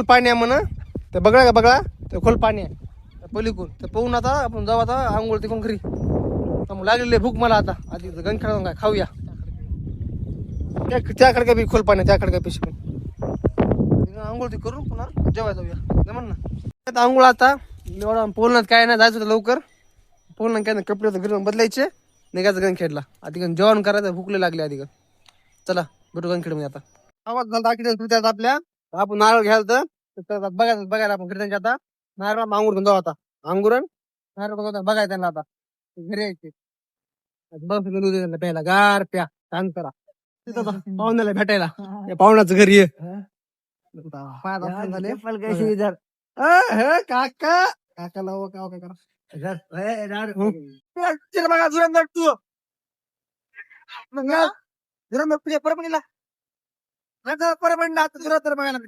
पाणी आहे म्हणा ते बघा का बघा ते खोल पाणी आहे पलीकडून ते पाहून आता आपण जाऊ आता आंघोळ तिकडून घरी लागलेली भूक मला आता आधी गण खेळून काय खाऊया त्याकडे काय बी खोल पाणी त्याकडे काय पिशी आंघोळ ती करून पुन्हा जेवाय जाऊया जमन ना आंघोळ आता पोलनात काय नाही जायचं होतं लवकर पोलनात काय नाही कपडे घरी जाऊन बदलायचे निघायचं गण खेळला आधी जेवण करायचं भूकले लागले आधी चला भेटू गण खेळ मध्ये आता आवाज झाला आपल्या आपण नारळ घ्यायला तर बघायला आपण घरी आता नारळ आंघोळ घेऊन जाऊ आता अंगुरण नारळ बघायचं त्यांना आता घरी यायचे बस प्यायला गार प्या शांत करा तिथं पाहुण्याला भेटायला पाहुण्याचं घरी काका काकाला काय करा बघा जुरंदर तू जुरंदर तुझ्या परपणीला परपणीला आता जुरंदर बघायला